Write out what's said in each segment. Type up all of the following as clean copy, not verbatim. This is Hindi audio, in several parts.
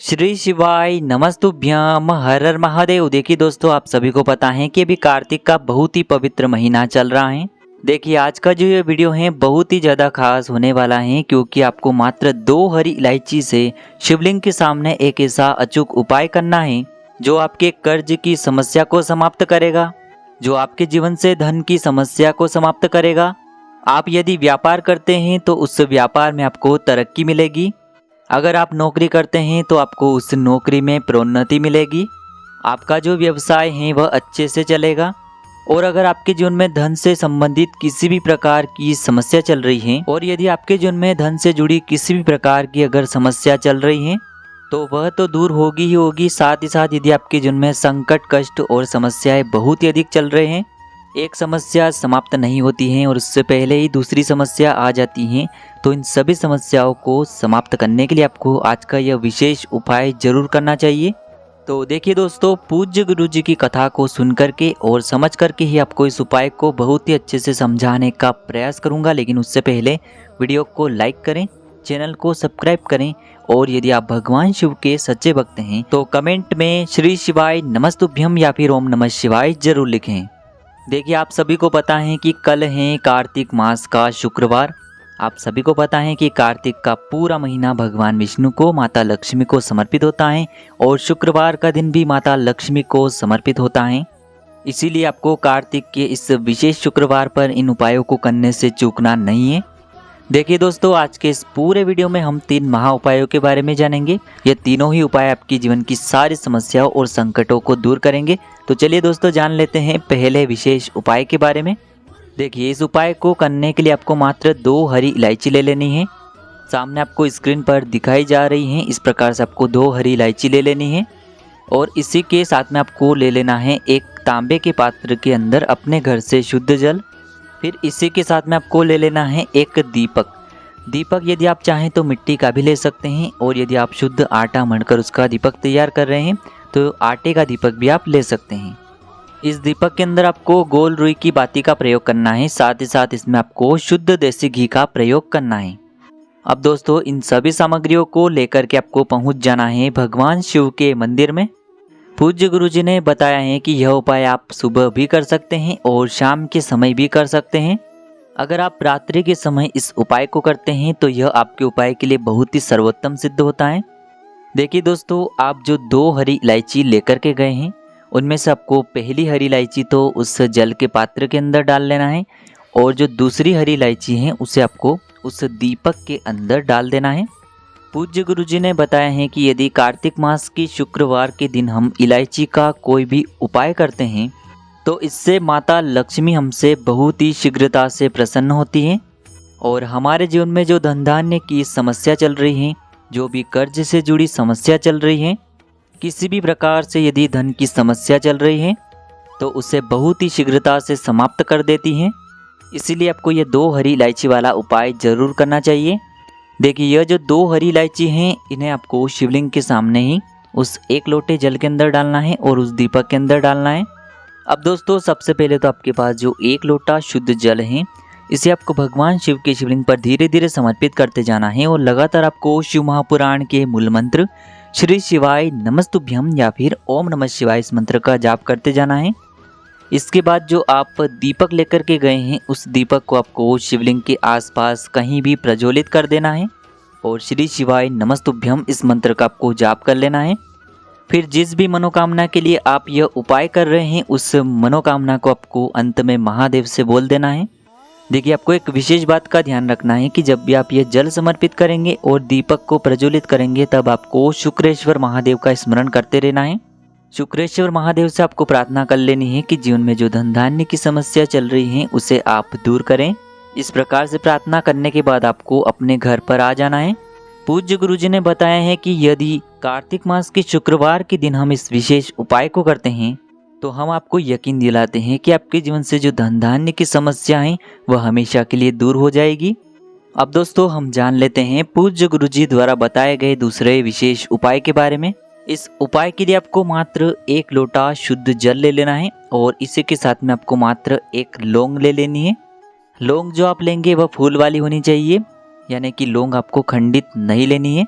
श्री शिवाय नमस्तुभ्यम हर हर महादेव। देखिए दोस्तों, आप सभी को पता है कि अभी कार्तिक का बहुत ही पवित्र महीना चल रहा है। देखिए आज का जो ये वीडियो है बहुत ही ज़्यादा खास होने वाला है, क्योंकि आपको मात्र 2 हरी इलायची से शिवलिंग के सामने एक ऐसा अचूक उपाय करना है जो आपके कर्ज की समस्या को समाप्त करेगा, जो आपके जीवन से धन की समस्या को समाप्त करेगा। आप यदि व्यापार करते हैं तो उस व्यापार में आपको तरक्की मिलेगी। अगर आप नौकरी करते हैं तो आपको उस नौकरी में प्रोन्नति मिलेगी। आपका जो व्यवसाय है वह अच्छे से चलेगा। और अगर आपके जीवन में धन से संबंधित किसी भी प्रकार की समस्या चल रही है, और यदि आपके जीवन में धन से जुड़ी किसी भी प्रकार की अगर समस्या चल रही है तो वह तो दूर होगी ही होगी। साथ ही साथ यदि आपके जीवन में संकट, कष्ट और समस्याएं बहुत ही अधिक चल रहे हैं, एक समस्या समाप्त नहीं होती है और उससे पहले ही दूसरी समस्या आ जाती है, तो इन सभी समस्याओं को समाप्त करने के लिए आपको आज का यह विशेष उपाय जरूर करना चाहिए। तो देखिए दोस्तों, पूज्य गुरु जी की कथा को सुन करके और समझ करके ही आपको इस उपाय को बहुत ही अच्छे से समझाने का प्रयास करूंगा। लेकिन उससे पहले वीडियो को लाइक करें, चैनल को सब्सक्राइब करें, और यदि आप भगवान शिव के सच्चे भक्त हैं तो कमेंट में श्री शिवाय नमस्तुभ्यम या फिर ओम नमः शिवाय जरूर लिखें। देखिए आप सभी को पता है कि कल है कार्तिक मास का शुक्रवार। आप सभी को पता है कि कार्तिक का पूरा महीना भगवान विष्णु को, माता लक्ष्मी को समर्पित होता है, और शुक्रवार का दिन भी माता लक्ष्मी को समर्पित होता है। इसीलिए आपको कार्तिक के इस विशेष शुक्रवार पर इन उपायों को करने से चूकना नहीं है। देखिए दोस्तों, आज के इस पूरे वीडियो में हम 3 महा उपायों के बारे में जानेंगे। ये तीनों ही उपाय आपकी जीवन की सारी समस्याओं और संकटों को दूर करेंगे। तो चलिए दोस्तों, जान लेते हैं पहले विशेष उपाय के बारे में। देखिए इस उपाय को करने के लिए आपको मात्र 2 हरी इलायची ले लेनी है। सामने आपको स्क्रीन पर दिखाई जा रही हैं, इस प्रकार से आपको 2 हरी इलायची ले लेनी है। और इसी के साथ में आपको ले लेना है एक तांबे के पात्र के अंदर अपने घर से शुद्ध जल। फिर इसी के साथ में आपको ले लेना है एक दीपक यदि आप चाहें तो मिट्टी का भी ले सकते हैं, और यदि आप शुद्ध आटा मढ़कर उसका दीपक तैयार कर रहे हैं तो आटे का दीपक भी आप ले सकते हैं। इस दीपक के अंदर आपको गोल रुई की बाती का प्रयोग करना है। साथ ही साथ इसमें आपको शुद्ध देसी घी का प्रयोग करना है। अब दोस्तों, इन सभी सामग्रियों को लेकर के आपको पहुंच जाना है भगवान शिव के मंदिर में। पूज्य गुरु जी ने बताया है कि यह उपाय आप सुबह भी कर सकते हैं और शाम के समय भी कर सकते हैं। अगर आप रात्रि के समय इस उपाय को करते हैं तो यह आपके उपाय के लिए बहुत ही सर्वोत्तम सिद्ध होता है। देखिए दोस्तों, आप जो 2 हरी इलायची लेकर के गए हैं उनमें से आपको पहली हरी इलायची तो उस जल के पात्र के अंदर डाल लेना है, और जो दूसरी हरी इलायची है उसे आपको उस दीपक के अंदर डाल देना है। पूज्य गुरु जी ने बताया है कि यदि कार्तिक मास की शुक्रवार के दिन हम इलायची का कोई भी उपाय करते हैं तो इससे माता लक्ष्मी हमसे बहुत ही शीघ्रता से प्रसन्न होती हैं, और हमारे जीवन में जो धन धान्य की समस्या चल रही है, जो भी कर्ज से जुड़ी समस्या चल रही है, किसी भी प्रकार से यदि धन की समस्या चल रही है तो उसे बहुत ही शीघ्रता से समाप्त कर देती हैं। इसीलिए आपको ये 2 हरी इलायची वाला उपाय जरूर करना चाहिए। देखिए यह जो 2 हरी इलायची हैं, इन्हें आपको शिवलिंग के सामने ही उस 1 लोटे जल के अंदर डालना है और उस दीपक के अंदर डालना है। अब दोस्तों, सबसे पहले तो आपके पास जो 1 लोटा शुद्ध जल है, इसे आपको भगवान शिव के शिवलिंग पर धीरे धीरे समर्पित करते जाना है, और लगातार आपको शिव महापुराण के मूल मंत्र श्री शिवाय नमस्तुभ्यम या फिर ओम नमः शिवाय इस मंत्र का जाप करते जाना है। इसके बाद जो आप दीपक लेकर के गए हैं उस दीपक को आपको शिवलिंग के आसपास कहीं भी प्रज्वलित कर देना है, और श्री शिवाय नमस्तुभ्यम इस मंत्र का आपको जाप कर लेना है। फिर जिस भी मनोकामना के लिए आप यह उपाय कर रहे हैं उस मनोकामना को आपको अंत में महादेव से बोल देना है। देखिए आपको एक विशेष बात का ध्यान रखना है कि जब भी आप यह जल समर्पित करेंगे और दीपक को प्रज्वलित करेंगे तब आपको शुक्रेश्वर महादेव का स्मरण करते रहना है। शुक्रेश्वर महादेव से आपको प्रार्थना कर लेनी है कि जीवन में जो धन धान्य की समस्या चल रही है उसे आप दूर करें। इस प्रकार से प्रार्थना करने के बाद आपको अपने घर पर आ जाना है। पूज्य गुरु जी ने बताया है कि यदि कार्तिक मास के शुक्रवार के दिन हम इस विशेष उपाय को करते हैं तो हम आपको यकीन दिलाते हैं कि आपके जीवन से जो धन धान्य की समस्या है वह हमेशा के लिए दूर हो जाएगी। अब दोस्तों, हम जान लेते हैं पूज्य गुरु जी द्वारा बताए गए दूसरे विशेष उपाय के बारे में। इस उपाय के लिए आपको मात्र 1 लोटा शुद्ध जल ले लेना है, और इसी के साथ में आपको मात्र 1 लौंग ले लेनी है। लौंग जो आप लेंगे वह फूल वाली होनी चाहिए, यानी कि लौंग आपको खंडित नहीं लेनी है।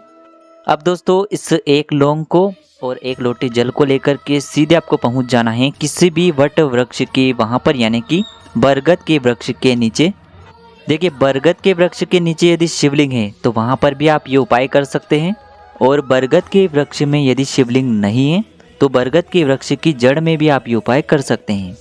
अब दोस्तों इस एक लौंग को और एक लोटे जल को लेकर के सीधे आपको पहुंच जाना है किसी भी वट वृक्ष के वहां पर, यानी कि बरगद के वृक्ष के नीचे। देखिए बरगद के वृक्ष के नीचे यदि शिवलिंग है तो वहां पर भी आप ये उपाय कर सकते हैं, और बरगद के वृक्ष में यदि शिवलिंग नहीं है तो बरगद के वृक्ष की जड़ में भी आप ये उपाय कर सकते हैं।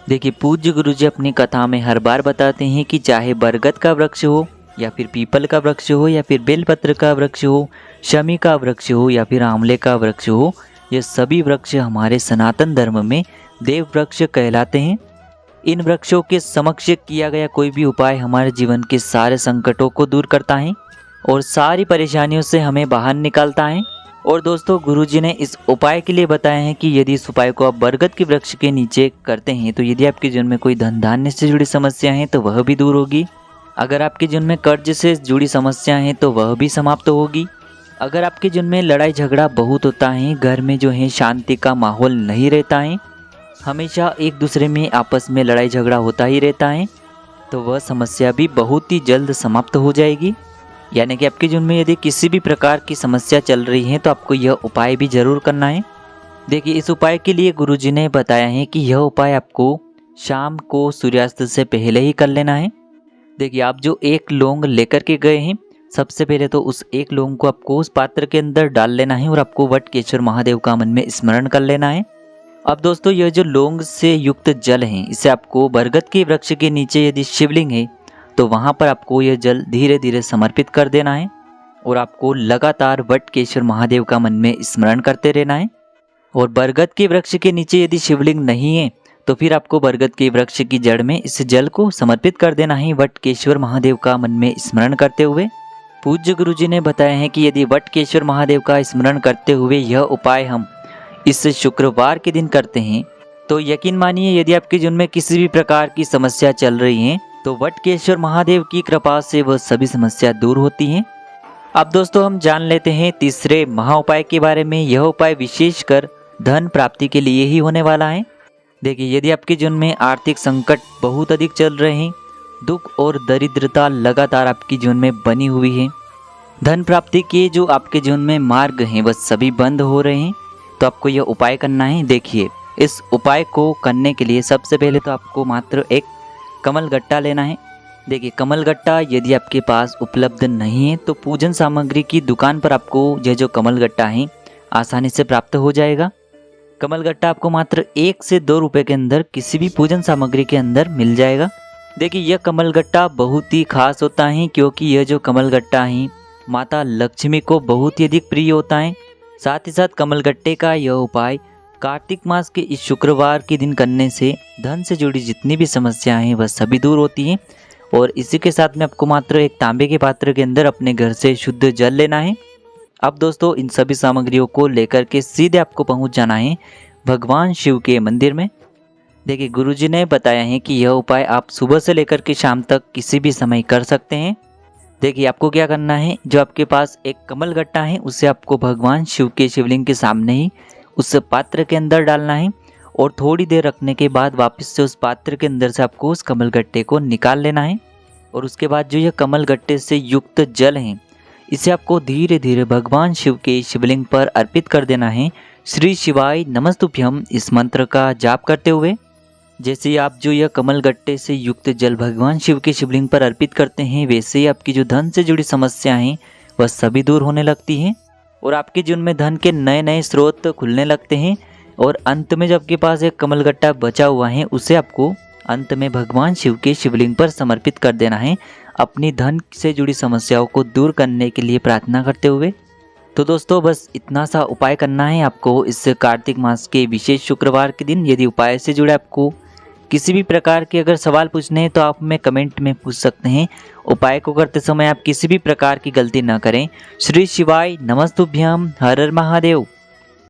देखिए पूज्य गुरुजी अपनी कथा में हर बार बताते हैं कि चाहे बरगद का वृक्ष हो या फिर पीपल का वृक्ष हो या फिर बेलपत्र का वृक्ष हो, शमी का वृक्ष हो या फिर आंवले का वृक्ष हो, ये सभी वृक्ष हमारे सनातन धर्म में देव वृक्ष कहलाते हैं। इन वृक्षों के समक्ष किया गया कोई भी उपाय हमारे जीवन के सारे संकटों को दूर करता है और सारी परेशानियों से हमें बाहर निकालता है। और दोस्तों गुरुजी ने इस उपाय के लिए बताया है कि यदि इस उपाय को आप बरगद के वृक्ष के नीचे करते हैं तो यदि आपके जीवन में कोई धन धान्य से जुड़ी समस्या है तो वह भी दूर होगी। अगर आपके जीवन में कर्ज से जुड़ी समस्या है तो वह भी समाप्त होगी। अगर आपके जीवन में लड़ाई झगड़ा बहुत होता है, घर में जो है शांति का माहौल नहीं रहता है, हमेशा एक दूसरे में आपस में लड़ाई झगड़ा होता ही रहता है, तो वह समस्या भी बहुत ही जल्द समाप्त हो जाएगी। यानी कि आपके जीवन में यदि किसी भी प्रकार की समस्या चल रही है तो आपको यह उपाय भी जरूर करना है। देखिए इस उपाय के लिए गुरुजी ने बताया है कि यह उपाय आपको शाम को सूर्यास्त से पहले ही कर लेना है। देखिए आप जो एक लौंग लेकर के गए हैं, सबसे पहले तो उस एक लौंग को आपको उस पात्र के अंदर डाल लेना है और आपको वटकेश्वर महादेव का मन में स्मरण कर लेना है। अब दोस्तों यह जो लौंग से युक्त जल है इसे आपको बरगद के वृक्ष के नीचे यदि शिवलिंग है तो वहां पर आपको यह जल धीरे धीरे समर्पित कर देना है और आपको लगातार वटकेश्वर महादेव का मन में स्मरण करते रहना है। और बरगद के वृक्ष के नीचे यदि शिवलिंग नहीं है तो फिर आपको बरगद के वृक्ष की जड़ में इस जल को समर्पित कर देना है वटकेश्वर महादेव का मन में स्मरण करते हुए। पूज्य गुरुजी ने बताया है कि यदि वटकेश्वर महादेव का स्मरण करते हुए यह उपाय हम इस शुक्रवार के दिन करते हैं तो यकीन मानिए यदि आपके जीवन में किसी भी प्रकार की समस्या चल रही है तो वटकेश्वर महादेव की कृपा से वह सभी समस्या दूर होती हैं। अब दोस्तों हम जान लेते हैं तीसरे महा उपाय के बारे में। यह उपाय विशेषकर धन प्राप्ति के लिए ही होने वाला है। देखिए यदि आपके जीवन में आर्थिक संकट बहुत अधिक चल रहे हैं, दुख और दरिद्रता लगातार आपके जीवन में बनी हुई है, धन प्राप्ति के जो आपके जीवन में मार्ग हैं वह सभी बंद हो रहे हैं, तो आपको यह उपाय करना है। देखिए इस उपाय को करने के लिए सबसे पहले तो आपको मात्र एक कमल गट्टा लेना है। देखिए कमल गट्टा यदि आपके पास उपलब्ध नहीं है तो पूजन सामग्री की दुकान पर आपको यह जो कमल गट्टा है आसानी से प्राप्त हो जाएगा। कमल गट्टा आपको मात्र 1 से 2 रुपए के अंदर किसी भी पूजन सामग्री के अंदर मिल जाएगा। देखिए यह कमल गट्टा बहुत ही खास होता है क्योंकि यह जो कमल गट्टा है माता लक्ष्मी को बहुत ही अधिक प्रिय होता है। साथ ही साथ कमल गट्टे का यह उपाय कार्तिक मास के इस शुक्रवार के दिन करने से धन से जुड़ी जितनी भी समस्याएं हैं वह सभी दूर होती हैं। और इसी के साथ में आपको मात्र एक तांबे के पात्र के अंदर अपने घर से शुद्ध जल लेना है। अब दोस्तों इन सभी सामग्रियों को लेकर के सीधे आपको पहुंच जाना है भगवान शिव के मंदिर में। देखिए गुरुजी ने बताया है कि यह उपाय आप सुबह से लेकर के शाम तक किसी भी समय कर सकते हैं। देखिए आपको क्या करना है, जो आपके पास एक कमल गट्टा है उसे आपको भगवान शिव के शिवलिंग के सामने ही उस पात्र के अंदर डालना है और थोड़ी देर रखने के बाद वापस से उस पात्र के अंदर से आपको उस कमल गट्टे को निकाल लेना है। और उसके बाद जो यह कमल गट्टे से युक्त जल है इसे आपको धीरे धीरे भगवान शिव के शिवलिंग पर अर्पित कर देना है। श्री शिवाय नमस्तुभ्यम इस मंत्र का जाप करते हुए जैसे ही आप जो यह कमल गट्टे से युक्त जल भगवान शिव के शिवलिंग पर अर्पित करते हैं वैसे ही आपकी जो धन से जुड़ी समस्या हैं वह सभी दूर होने लगती हैं और आपके जीवन में धन के नए नए स्रोत खुलने लगते हैं। और अंत में जब आपके पास एक कमल गट्टा बचा हुआ है उसे आपको अंत में भगवान शिव के शिवलिंग पर समर्पित कर देना है अपनी धन से जुड़ी समस्याओं को दूर करने के लिए प्रार्थना करते हुए। तो दोस्तों बस इतना सा उपाय करना है आपको इस कार्तिक मास के विशेष शुक्रवार के दिन। यदि उपाय से जुड़े आपको किसी भी प्रकार के अगर सवाल पूछने हैं तो आप हमें कमेंट में पूछ सकते हैं। उपाय को करते समय आप किसी भी प्रकार की गलती न करें। श्री शिवाय नमस्तुभ्यम हर हर महादेव।